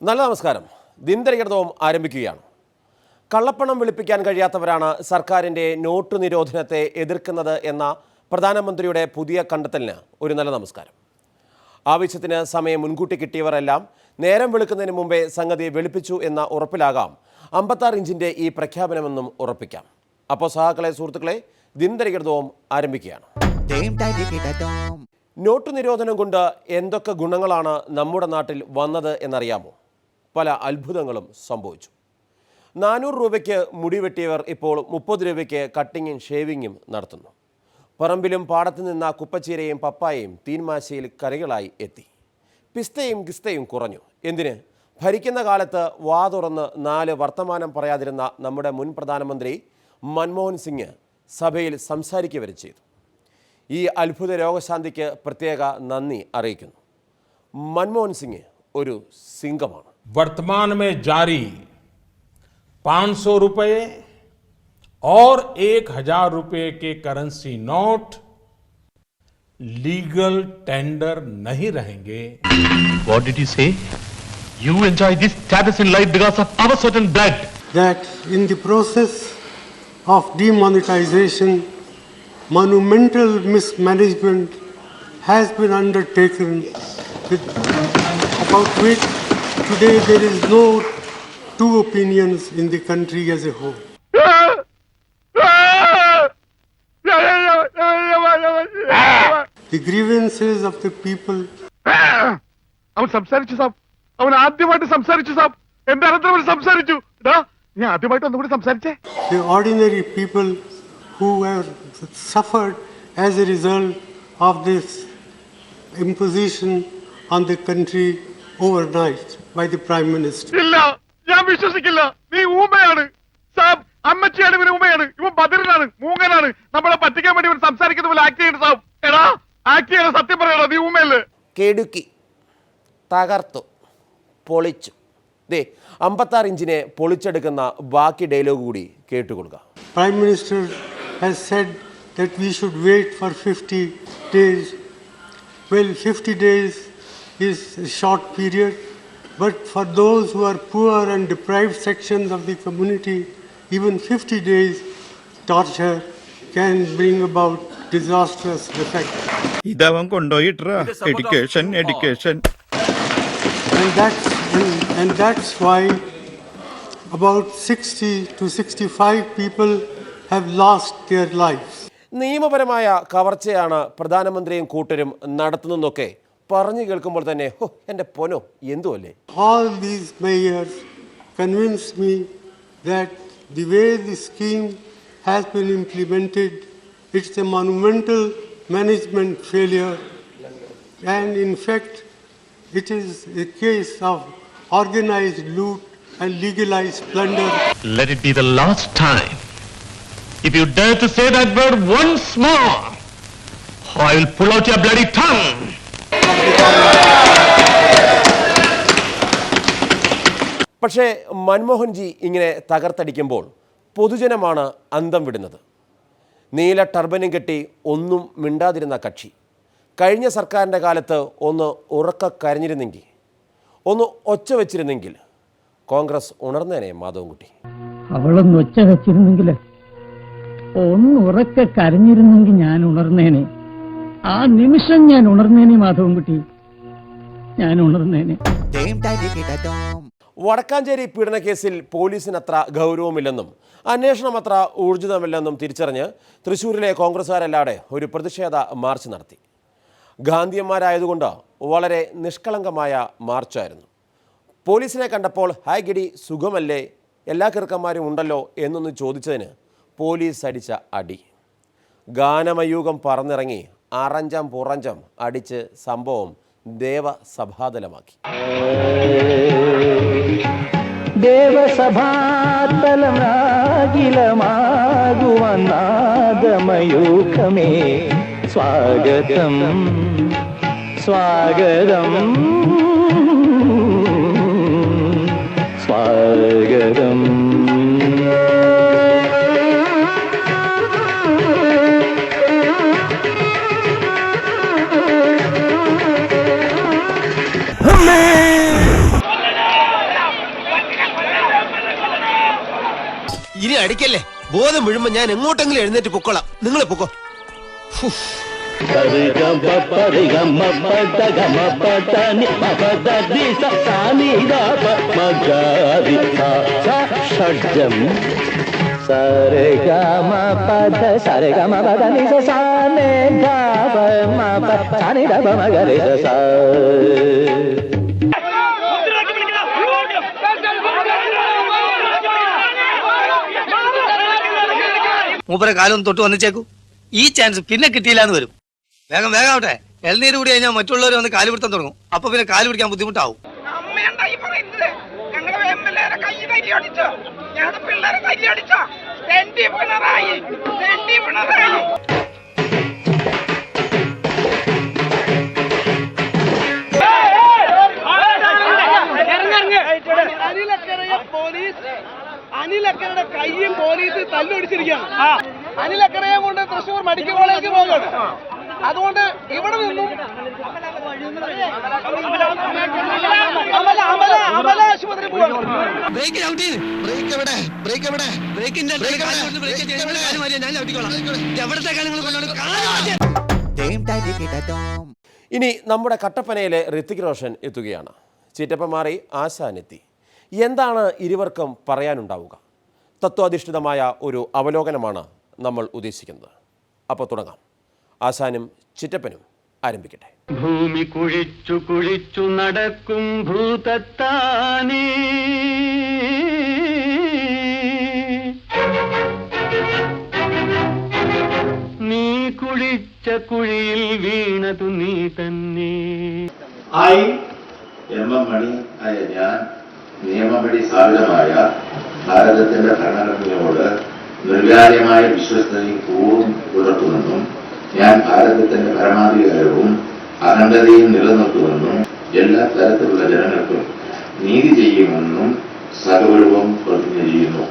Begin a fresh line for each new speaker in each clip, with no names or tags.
നല്ല നമസ്കാരം. ദിനദലികടവും ആരംഭിക്കുകയാണ്. കള്ളപ്പണം വെളുപ്പിക്കാൻ കഴിയാത്തവരാണ് സർക്കാരിൻ്റെ നോട്ട് നിരോധനത്തെ എതിർക്കുന്നത് എന്ന പ്രധാനമന്ത്രിയുടെ പുതിയ കണ്ടെത്തലിന് ഒരു നല്ല നമസ്കാരം. ആവശ്യത്തിന് സമയം മുൻകൂട്ടി കിട്ടിയവരെല്ലാം നേരം വെളുക്കുന്നതിന് മുമ്പേ സംഗതി വെളുപ്പിച്ചു എന്ന ഉറപ്പിലാകാം 56 ഇഞ്ചിൻ്റെ ഈ പ്രഖ്യാപനമെന്നും ഉറപ്പിക്കാം. അപ്പോൾ സഹാക്കളെ, സുഹൃത്തുക്കളെ, ദിനദലികടവും ആരംഭിക്കുകയാണ്. നോട്ട് നിരോധനം കൊണ്ട് എന്തൊക്കെ ഗുണങ്ങളാണ് നമ്മുടെ നാട്ടിൽ വന്നത് എന്നറിയാമോ? പല അത്ഭുതങ്ങളും സംഭവിച്ചു. 400 രൂപയ്ക്ക് മുടി വെട്ടിയവർ ഇപ്പോൾ 30 രൂപയ്ക്ക് കട്ടിങ്ങും ഷേവിങ്ങും നടത്തുന്നു. പറമ്പിലും പാടത്തു നിന്ന കുപ്പച്ചീരയും പപ്പായയും തീന്മാശയിൽ കറികളായി എത്തി. പിസ്തയും കിസ്തയും കുറഞ്ഞു. എന്തിന്? ഭരിക്കുന്ന കാലത്ത് വാ തുറന്ന് 4 വർത്തമാനം പറയാതിരുന്ന നമ്മുടെ മുൻ പ്രധാനമന്ത്രി മൻമോഹൻ സിംഗ് സഭയിൽ സംസാരിക്കുക വരെ ചെയ്തു. ഈ അത്ഭുത രോഗശാന്തിക്ക് പ്രത്യേക നന്ദി അറിയിക്കുന്നു. മൻമോഹൻ സിംഗ് ഒരു സിംഗമാണ്.
वर्तमान में जारी 500 रुपए और 1000 रुपए के करेंसी नोट लीगल टेंडर नहीं रहेंगे.
What did you say? You enjoy this status in life because of our certain blood.
That in the process of demonetization, monumental mismanagement has been undertaken about which today there is no two opinions in the country as a whole. The grievances of the people.
അവൻ സംസാരിച്ചു സാബ്, അവൻ ആദ്യമായിട്ട് സംസാരിച്ചു സാബ്. എന്റെ അനന്തരം സംസാരിച്ചു. ഞാൻ ആദ്യമായിട്ട് ഒന്നുകൂടി സംസാരിച്ചേ.
The ordinary people who have suffered as a result of this imposition on the country overnight by the Prime Minister.
ഇല്ല, ഞാൻ വിശ്വസിക്കില്ല. നീ ഊമയാണ് സാബ്. അമ്മച്ചിയാണ് ഇവന് ഊമയാണ്. ഇവൻ ബദറിനാണ്, മൂങ്ങനാണ്. നമ്മളെ പറ്റിക്കാൻ വേണ്ടി ഇവൻ സംസാരിക്കുന്ന പോലെ ആക്ട് ചെയ്യണം സാബ്. എടാ, ആക്ട് ചെയ്യണം. സത്യം പറയണോ, നീ ഊമയല്ലേ?
കെടുക്കി, തകർത്തു, പൊളിച്ചു. 56 ഇഞ്ചിനെ പൊളിച്ചെടുക്കുന്ന ബാക്കി ഡയലോഗ് കൂടി കേട്ടുകൊടുക്കുക.
Prime Minister has said that we should wait for 50 days. Well, 50 days is a short period, but for those who are poor and deprived sections of the community, even 50 days torture can bring about disastrous effect.
ഇതവൻ കൊണ്ടുപോയിട്ടാ education.
And that's why about 60 to 65 people have lost their lives.
നിയമപരമായ കവർച്ചയാണ് പ്രധാനമന്ത്രിയും കൂട്ടരും നടത്തുന്നതൊക്കെ പറഞ്ഞു കേൾക്കുമ്പോൾ തന്നെ എൻ്റെ പൊന്നോ എന്തുമല്ലേ.
All these mayors convinced me that the way the scheme has been implemented, it's a monumental management failure, and in fact it is a case of organized loot and legalized plunder.
Let it be the last time. If you dare to say that word once more, I will pull out your bloody tongue.
പക്ഷേ മൻമോഹൻജി ഇങ്ങനെ തകർത്തടിക്കുമ്പോൾ പൊതുജനമാണ് അന്തം വിടുന്നത്. നീല ടർബനും കെട്ടി ഒന്നും മിണ്ടാതിരുന്ന കക്ഷി കഴിഞ്ഞ സർക്കാരിൻ്റെ കാലത്ത് ഒന്ന് ഉറക്ക കരഞ്ഞിരുന്നെങ്കിൽ, ഒന്ന് ഒച്ച വെച്ചിരുന്നെങ്കിൽ കോൺഗ്രസ് ഉണർന്നേനെ. മാധവൻകുട്ടി,
അവളൊന്ന് ഒച്ച വെച്ചിരുന്നെങ്കിൽ, ഒന്ന് ഉറക്കെ കരഞ്ഞിരുന്നെങ്കിൽ ഞാൻ ഉണർന്നേനെ. ആ നിമിഷം ഞാൻ ഉണർന്നേനെ. മാധവൻകുട്ടി, ഞാൻ ഉണർന്നേനെ.
വടക്കാഞ്ചേരി പീഡനക്കേസിൽ പോലീസിന് അത്ര ഗൗരവമില്ലെന്നും അന്വേഷണം അത്ര ഊർജിതമില്ലെന്നും തിരിച്ചറിഞ്ഞ് തൃശ്ശൂരിലെ കോൺഗ്രസ്സുകാരല്ലാതെ ഒരു പ്രതിഷേധ മാർച്ച് നടത്തി. ഗാന്ധിയന്മാരായതുകൊണ്ട് വളരെ നിഷ്കളങ്കമായ മാർച്ചായിരുന്നു. പോലീസിനെ കണ്ടപ്പോൾ ഹായ് ഗിഡി, സുഖമല്ലേ, എല്ലാ കിറുക്കന്മാരും ഉണ്ടല്ലോ എന്നൊന്ന് ചോദിച്ചതിന് പോലീസ് അടിച്ച അടി. ഗാനമയൂകം പറന്നിറങ്ങി അറഞ്ചം പുറഞ്ചം അടിച്ച് സംഭവം ദേവസഭാതലമാക്കി.
ദേവസഭാതലമാകിലമാകുവനാദമയൂഖമേ സ്വാഗതം സ്വാഗതം സ്വാഗതം.
അടിക്കല്ലേ. ബോധം വീഴുമ്പോ ഞാൻ എങ്ങോട്ടെങ്കിലും എഴുന്നേറ്റ് പൊക്കോളാം. നിങ്ങൾ പൊക്കോ.
ഷഡ്ജം സരഗമ പദ സരഗമ പദ നിസ സാനെ ഗമ മപ സാനി ദപ മഗരി സ.
മൂപ്പരെ കാലം തൊട്ട് വന്നിച്ചേക്കൂ. ഈ ചാൻസ് പിന്നെ കിട്ടിയില്ല എന്ന് വരും. വേഗം വേഗം ആവട്ടെ. ഇളനീര് കൂടി കഴിഞ്ഞാൽ മറ്റുള്ളവർ വന്ന് കാല് പിടുത്തം തുടങ്ങും. അപ്പൊ പിന്നെ കാല് പിടിക്കാൻ ബുദ്ധിമുട്ടാവും.
അനിലക്കരയുടെ കയ്യും പോലീസ് തല്ലൊടിച്ചിരിക്കുകയാണ്. അനിലക്കരയെ കൊണ്ട് തൃശ്ശൂർ മെഡിക്കൽ കോളേജിൽ പോകുകയാണ്. അതുകൊണ്ട് ഇവിടെ നിന്നും അമല ആശുപത്രി പോവുകയാണ്.
ഇനി നമ്മുടെ കട്ടപ്പനയിലെ ഋത്തിക് റോഷൻ എത്തുകയാണ്. ചീറ്റപ്പ മാറി ആശാനെത്തി. എന്താണ് ഇരുവർക്കും പറയാനുണ്ടാവുക? തത്വാധിഷ്ഠിതമായ ഒരു അവലോകനമാണ് നമ്മൾ ഉദ്ദേശിക്കുന്നത്. അപ്പോൾ തുടങ്ങാം. ആശാനും ചിറ്റപ്പനും ആരംഭിക്കട്ടെ.
ഭൂമി കുഴിച്ചു കുഴിച്ചു നടക്കും ഭൂതത്താനേ, നീ കുഴിച്ച കുഴിയിൽ വീണതു നീ തന്നെ.
മണി ആയ ഞാൻ നിയമപടി സ്ഥാപിതമായ ഭാരതത്തിന്റെ ഭരണഘടനയോട് നിർവ്യാജമായ വിശ്വസ്തയും പൂർവ്വം പുലർത്തുമെന്നും ഞാൻ ഭാരതത്തിന്റെ പരമാധികാരവും അഖണ്ഡതയും നിലനിർത്തുമെന്നും എല്ലാ തരത്തിലുള്ള ജനങ്ങൾക്കും നീതി ചെയ്യുമെന്നും സകലവും പ്രതിജ്ഞ ചെയ്യുന്നു.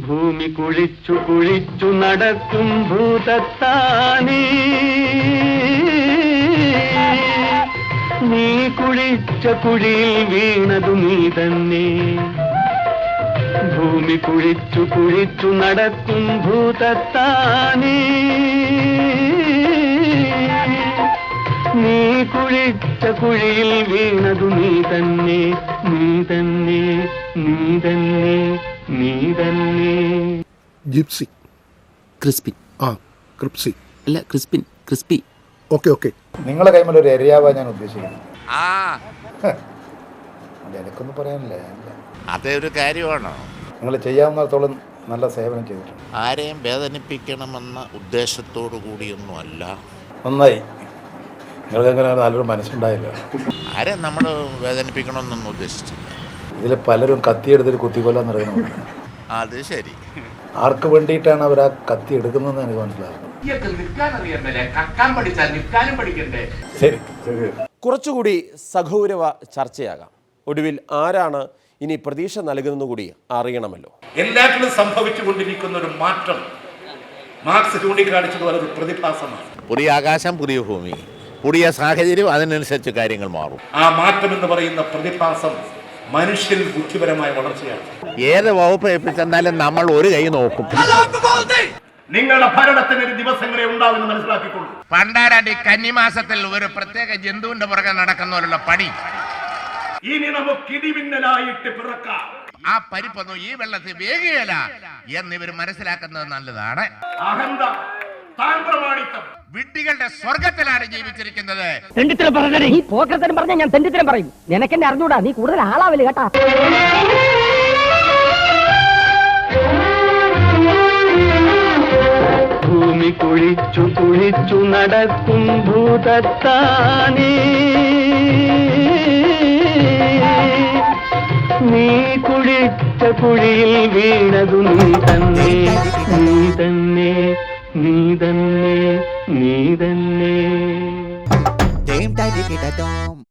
ഭൂമി കുഴിച്ചു കുഴിച്ചു നടക്കും ഭൂതത്താനേ, നീ കുഴിച്ച കുഴിയിൽ വീണതു നീ തന്നെ. ഭൂമി കുഴിച്ചു കുഴിച്ചു നടക്കും ഭൂതത്താനേ, നീ കുഴിച്ച കുഴിയിൽ വീണതു നീ തന്നെ. നീ തന്നെ നീ തന്നെ നീ തന്നെ.
ജിപ്സി
ക്രിസ്പിൻ
ക്രിപ്സി
അല്ല ക്രിസ്പിൻ ക്രിസ്പി.
ഓക്കെ നിങ്ങളെ കൈമൽ ഒരു എരിയാവാ ഞാൻ ഉദ്ദേശിക്കുന്നത്. എനിക്കൊന്നും പറയാനില്ല.
അതേ ഒരു കാര്യമാണോ?
നിങ്ങൾ ചെയ്യാവുന്നിടത്തോളം നല്ല സേവനം ചെയ്തിട്ടുണ്ട്.
ആരെയും വേദനിപ്പിക്കണമെന്ന ഉദ്ദേശത്തോടു കൂടിയൊന്നും അല്ല.
നന്നായി. നിങ്ങൾക്ക് അങ്ങനെ നല്ലൊരു മനസ്സുണ്ടായില്ല.
ആരെ നമ്മൾ വേദനിപ്പിക്കണമെന്നൊന്നും ഉദ്ദേശിച്ചില്ല.
ഇതിൽ പലരും കത്തിയെടുത്തിട്ട് കുത്തിക്കൊല്ലാന്ന് അറിയണം.
അത് ശരി.
ആർക്ക് വേണ്ടിയിട്ടാണ് അവർ ആ കത്തി എടുക്കുന്നതെന്ന് എനിക്ക് മനസ്സിലാകും. ശരി ശരി.
കുറച്ചുകൂടി സഗൗരവ ചർച്ചയാകാം. ഒടുവിൽ ആരാണ് ഇനി പ്രതീക്ഷ നൽകുന്നത് കൂടി അറിയണമല്ലോ.
എല്ലാറ്റിലും സംഭവിച്ചുകൊണ്ടിരിക്കുന്ന ഒരു മാറ്റം മാർക്സ് ചൂണ്ടിക്കാണിച്ചതുപോലെ ഒരു പ്രതിഭാസമാണ്.
പുതിയ ആകാശം, പുതിയ ഭൂമി, പുതിയ സാഹചര്യം, അതിനനുസരിച്ച് കാര്യങ്ങൾ മാറും.
ആ മാറ്റം എന്ന് പറയുന്ന പ്രതിഭാസം മനുഷ്യരിൽ ബുദ്ധിപരമായ വളർച്ചയാണ്.
ഏത് വകുപ്പ് ഏൽപ്പിച്ചെന്നാലും നമ്മൾ ഒരു കൈ നോക്കും.
നിങ്ങളുടെ ഭരണത്തിന് ഒരു ദിവസങ്ങളെ ഉണ്ടാവുമെന്ന് മനസ്സിലാക്കിക്കൊള്ളു.
പണ്ടാരാണ്ട് കന്നിമാസത്തിൽ ഒരു പ്രത്യേക ജന്തുവിന്റെ പുറകെ നടക്കുന്നവരുള്ള പണി.
ഇനി നമുക്ക് ഇടിമിന്നലായിട്ട് പിറക്കാം.
ആ പരിപ്പൊന്നും ഈ വെള്ളത്തിൽ വേകുകയില്ല എന്നിവർ മനസ്സിലാക്കുന്നത് നല്ലതാണ്.
അഹന്ത, താന്ത്രമാണിത്തം,
വിഡ്ഢികളുടെ സ്വർഗത്തിലാണ് ജീവിച്ചിരിക്കുന്നത്.
തെണ്ടിത്തരം പറഞ്ഞേ. ഈ പോക്കത്തരം പറഞ്ഞാൽ ഞാൻ തെണ്ടിത്തരം പറയും. നിനക്കെന്നെ അറിഞ്ഞൂടാ. നീ കൂടുതൽ ആളാവില്ല കേട്ടാ.
ഭൂമി കുഴിച്ചു കുഴിച്ചു നടക്കും ഭൂതത്താനേ, നീ കുഴിച്ച കുഴിയിൽ വീണതു നീ തന്നെ. നീ തന്നെ നീ തന്നെ നീ തന്നെ.